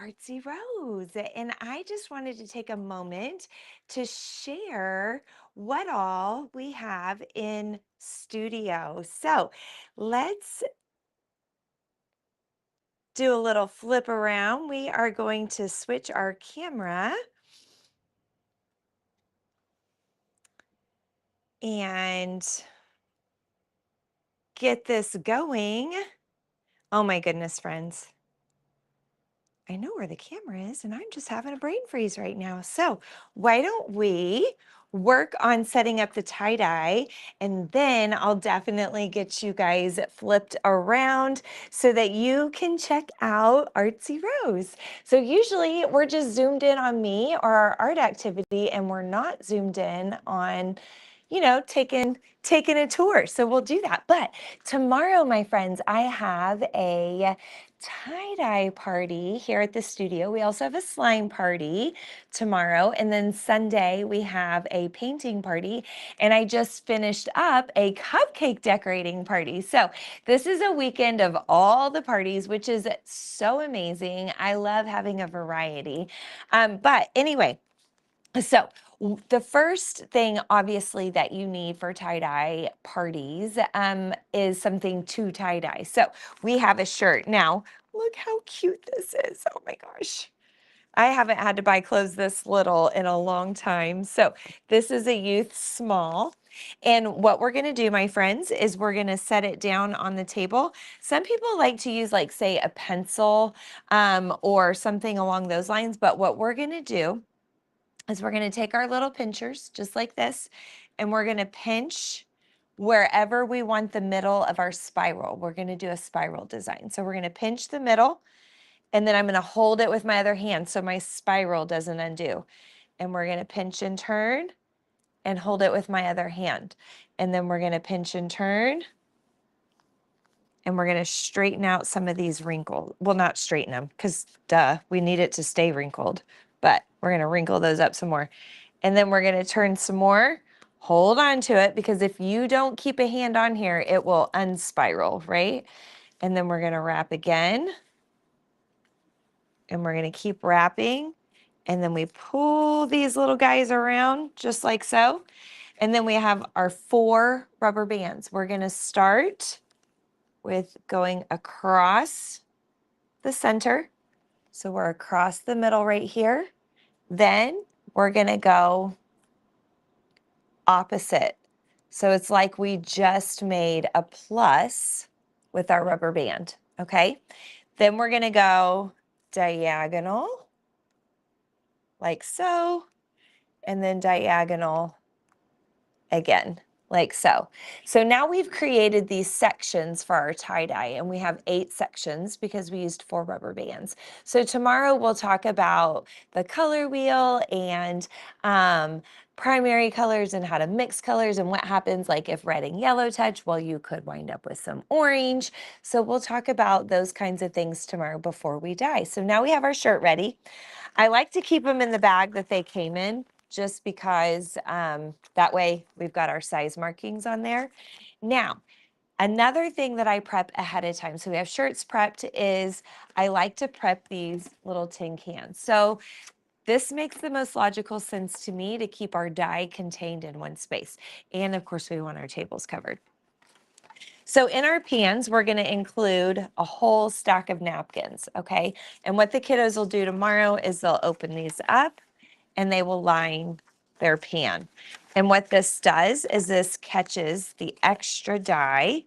Artsy Rose, and I just wanted to take a moment to share what all we have in studio. So let's do a little flip around. We are going to switch our camera and get this going. Oh my goodness, friends. I know where the camera is, and I'm just having a brain freeze right now. So why don't we work on setting up the tie-dye, and then I'll definitely get you guys flipped around so that you can check out Artsy Rose. So usually we're just zoomed in on me or our art activity, and we're not zoomed in on, taking a tour. So we'll do that. But tomorrow, my friends, I have a tie-dye party here at the studio. We also have a slime party tomorrow, and then Sunday we have a painting party, and I just finished up a cupcake decorating party. So this is a weekend of all the parties, which is so amazing. I love having a variety. But anyway, so the first thing, obviously, that you need for tie-dye parties is something to tie-dye. So we have a shirt. Now, look how cute this is. Oh my gosh. I haven't had to buy clothes this little in a long time. So this is a youth small. And what we're going to do, my friends, is we're going to set it down on the table. Some people like to use, like, say, a pencil or something along those lines. But what we're going to do is we're going to take our little pinchers just like this, and we're going to pinch wherever we want the middle of our spiral. We're going to do a spiral design. So we're going to pinch the middle, and then I'm going to hold it with my other hand so my spiral doesn't undo. And we're going to pinch and turn and hold it with my other hand. And then we're going to pinch and turn, and we're going to straighten out some of these wrinkles. Well, not straighten them, because duh, we need it to stay wrinkled, but we're going to wrinkle those up some more. And then we're going to turn some more, hold on to it, because if you don't keep a hand on here, it will unspiral, right? And then we're going to wrap again, and we're going to keep wrapping. And then we pull these little guys around just like so. And then we have our 4 rubber bands. We're going to start with going across the center. So we're across the middle right here. Then we're going to go opposite. So it's like we just made a plus with our rubber band, okay? Then we're going to go diagonal like so, and then diagonal again, like so. So now we've created these sections for our tie-dye, and we have 8 sections because we used 4 rubber bands. So tomorrow we'll talk about the color wheel and primary colors and how to mix colors and what happens, like if red and yellow touch, well, you could wind up with some orange. So we'll talk about those kinds of things tomorrow before we dye. So now we have our shirt ready. I like to keep them in the bag that they came in, just because that way we've got our size markings on there. Now, another thing that I prep ahead of time, so we have shirts prepped, is I like to prep these little tin cans. So this makes the most logical sense to me to keep our dye contained in one space. And of course, we want our tables covered. So in our pans, we're going to include a whole stack of napkins, okay? And what the kiddos will do tomorrow is they'll open these up and they will line their pan. And what this does is this catches the extra dye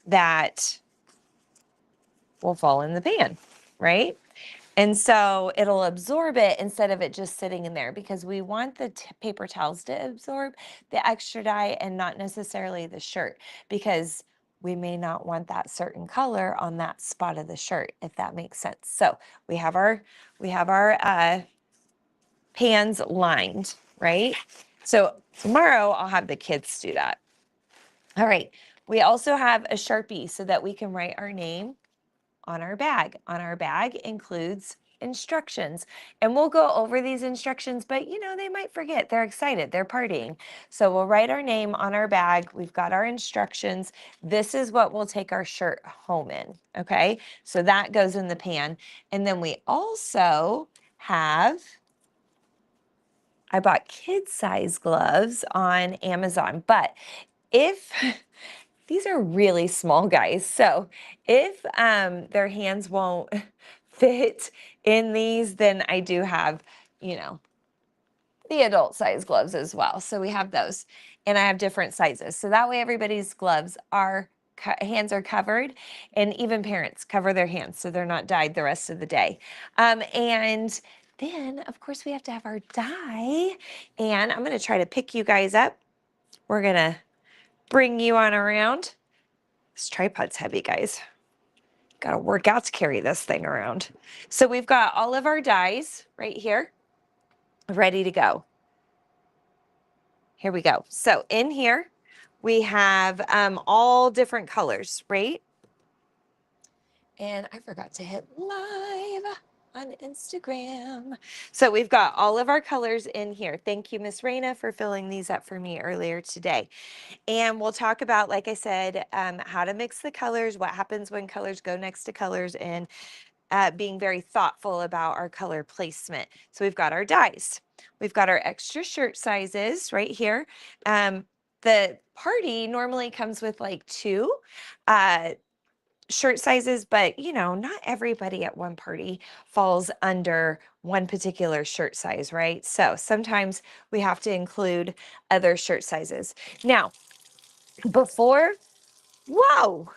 that will fall in the pan, right? And so it'll absorb it instead of it just sitting in there, because we want the paper towels to absorb the extra dye and not necessarily the shirt, because we may not want that certain color on that spot of the shirt, if that makes sense. So we have our pans lined, right? So tomorrow I'll have the kids do that. All right. We also have a Sharpie so that we can write our name on our bag. On our bag includes instructions, and we'll go over these instructions, but you know, they might forget. They're excited, they're partying. So we'll write our name on our bag. We've got our instructions. This is what we'll take our shirt home in. Okay, so that goes in the pan. And then we also have, I bought kid size gloves on Amazon, but if these are really small guys, so if their hands won't fit in these, then I do have, you know, the adult size gloves as well. So we have those, and I have different sizes. So that way everybody's gloves are, hands are covered, and even parents cover their hands so they're not dyed the rest of the day. And then of course we have to have our dye, and I'm gonna try to pick you guys up. We're gonna bring you on around. This tripod's heavy, guys. Got to work out to carry this thing around. So we've got all of our dyes right here, ready to go. Here we go. So in here, we have all different colors, right? And I forgot to hit live on Instagram. So we've got all of our colors in here. Thank you, Miss Raina, for filling these up for me earlier today. And we'll talk about, like I said, how to mix the colors, what happens when colors go next to colors, and being very thoughtful about our color placement. So we've got our dyes. We've got our extra shirt sizes right here. The party normally comes with like 2 shirt sizes, but you know, not everybody at one party falls under one particular shirt size, right? So sometimes we have to include other shirt sizes. Now, before, whoa,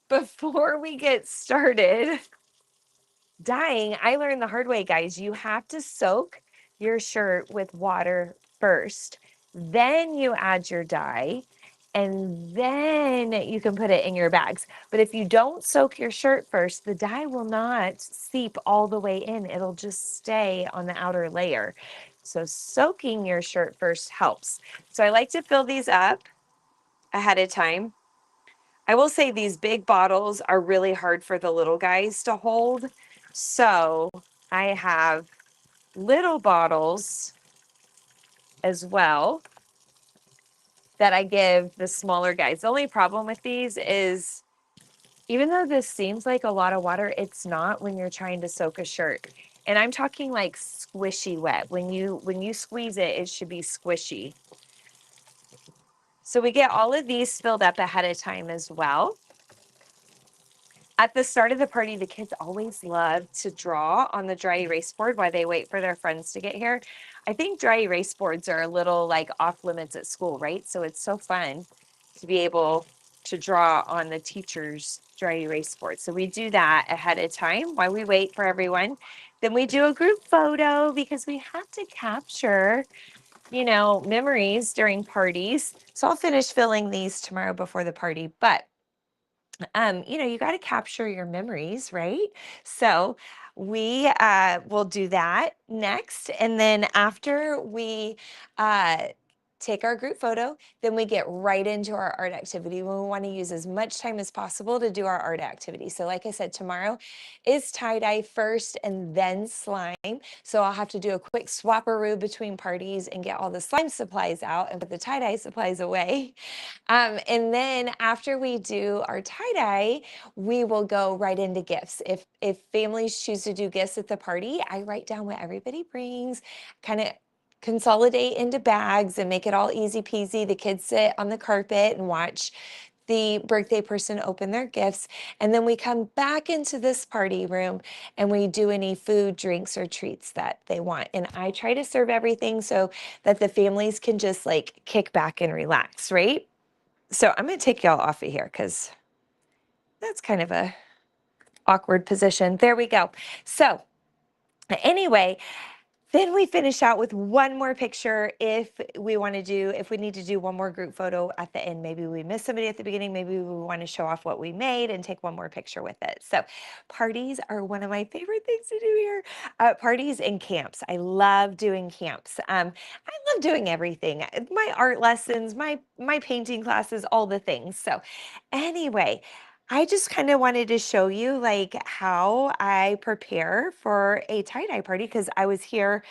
before we get started dyeing, I learned the hard way, guys. You have to soak your shirt with water first, then you add your dye, and then you can put it in your bags. But if you don't soak your shirt first, the dye will not seep all the way in. It'll just stay on the outer layer. So soaking your shirt first helps. So I like to fill these up ahead of time. I will say these big bottles are really hard for the little guys to hold. So I have little bottles as well that I give the smaller guys. The only problem with these is, even though this seems like a lot of water, it's not when you're trying to soak a shirt. And I'm talking like squishy wet. When you squeeze it, it should be squishy. So we get all of these filled up ahead of time as well. At the start of the party, the kids always love to draw on the dry erase board while they wait for their friends to get here. I think dry erase boards are a little like off limits at school, right? So it's so fun to be able to draw on the teacher's dry erase board. So we do that ahead of time while we wait for everyone. Then we do a group photo because we have to capture, you know, memories during parties. So I'll finish filling these tomorrow before the party, but you know, you got to capture your memories, right? So we will do that next. And then after we take our group photo, then we get right into our art activity. We want to use as much time as possible to do our art activity. So like I said, tomorrow is tie-dye first and then slime. So I'll have to do a quick swapperoo between parties and get all the slime supplies out and put the tie-dye supplies away. And then after we do our tie-dye, we will go right into gifts. If families choose to do gifts at the party, I write down what everybody brings, kind of consolidate into bags and make it all easy peasy. The kids sit on the carpet and watch the birthday person open their gifts. And then we come back into this party room and we do any food, drinks, or treats that they want. And I try to serve everything so that the families can just like kick back and relax, right? So I'm going to take y'all off of here because that's kind of a awkward position. There we go. So anyway, then we finish out with one more picture if we need to do one more group photo at the end. Maybe we missed somebody at the beginning. Maybe we want to show off what we made and take one more picture with it. So parties are one of my favorite things to do here. Parties and camps. I love doing camps. I love doing everything. My art lessons, my painting classes, all the things. So anyway, I just kind of wanted to show you like how I prepare for a tie-dye party because I was here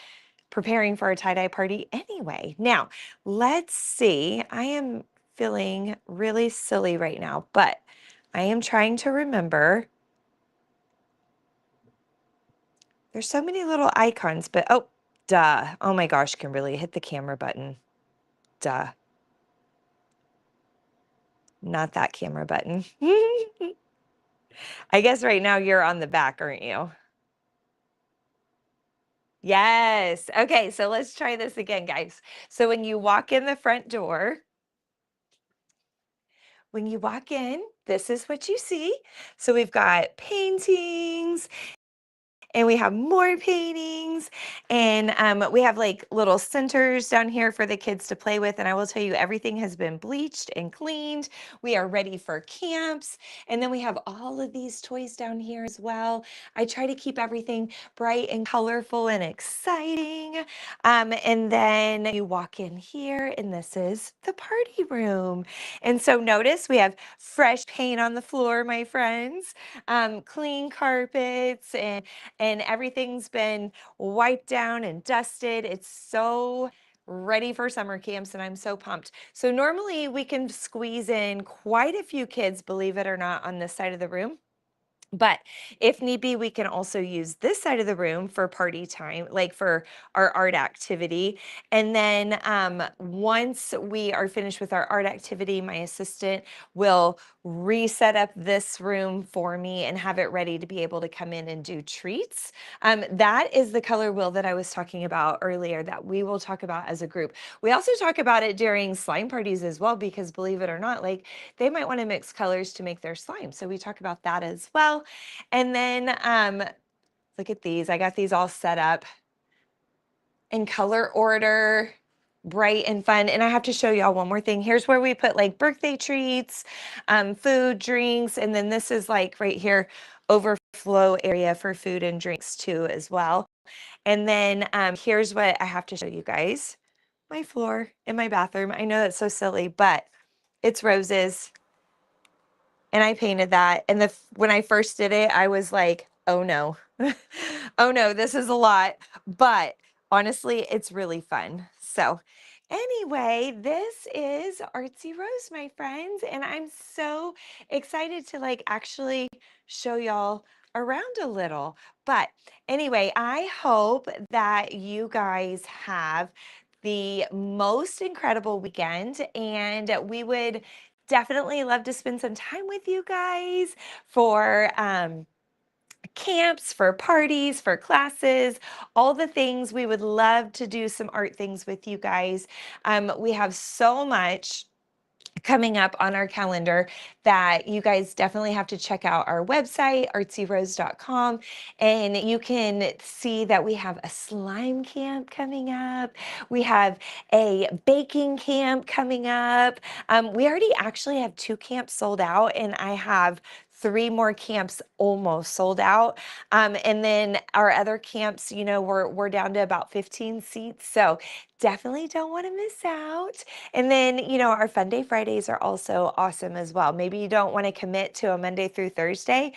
preparing for a tie-dye party anyway. Now, let's see. I am feeling really silly right now, but I am trying to remember. There's so many little icons, but oh, duh. Oh my gosh, Kimberly, hit the camera button. Duh. Not that camera button. I guess right now you're on the back, aren't you? Yes. Okay, so let's try this again, guys. So when you walk in the front door, when you walk in, this is what you see. So we've got paintings, and we have more paintings, and we have like little centers down here for the kids to play with. And I will tell you, everything has been bleached and cleaned. We are ready for camps. And then we have all of these toys down here as well. I try to keep everything bright and colorful and exciting. And then you walk in here, and this is the party room. And so notice we have fresh paint on the floor, my friends, clean carpets, and everything's been wiped down and dusted. It's so ready for summer camps, and I'm so pumped. So normally we can squeeze in quite a few kids, believe it or not, on this side of the room. But if need be, we can also use this side of the room for party time, like for our art activity. And then once we are finished with our art activity, my assistant will reset up this room for me and have it ready to be able to come in and do treats. That is the color wheel that I was talking about earlier that we will talk about as a group. We also talk about it during slime parties as well, because believe it or not, like they might want to mix colors to make their slime. So we talk about that as well. And then look at these. I got these all set up in color order, bright and fun. And I have to show y'all one more thing. Here's where we put like birthday treats, food, drinks, and then this is like right here, overflow area for food and drinks too as well. And then here's what I have to show you guys. My floor in my bathroom. I know that's so silly, but it's roses. And I painted that. And when I first did it, I was like, oh no, oh no, this is a lot. But honestly, it's really fun. So anyway, this is Artsy Rose, my friends. And I'm so excited to like actually show y'all around a little. But anyway, I hope that you guys have the most incredible weekend, and we would definitely love to spend some time with you guys for camps, for parties, for classes, all the things. We would love to do some art things with you guys. We have so much coming up on our calendar that you guys definitely have to check out our website, artsyrose.com, and you can see that we have a slime camp coming up. We have a baking camp coming up. We already actually have 2 camps sold out, and I have 3 more camps almost sold out. And then our other camps, you know, we're down to about 15 seats. So definitely don't want to miss out. And then, you know, our Fun Day Fridays are also awesome as well. Maybe you don't want to commit to a Monday through Thursday,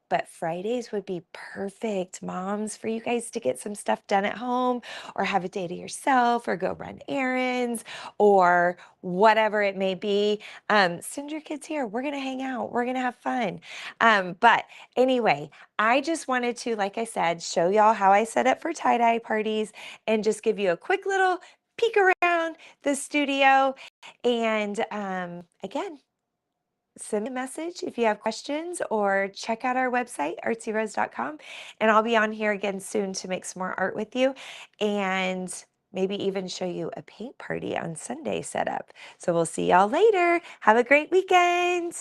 but Fridays would be perfect, moms, for you guys to get some stuff done at home, or have a day to yourself, or go run errands, or whatever it may be. Send your kids here. We're going to hang out. We're going to have fun. But anyway, I just wanted to, like I said, show y'all how I set up for tie-dye parties and just give you a quick little peek around the studio. And again, send me a message if you have questions, or check out our website, artsyrose.com, and I'll be on here again soon to make some more art with you, and maybe even show you a paint party on Sunday setup. So we'll see y'all later. Have a great weekend.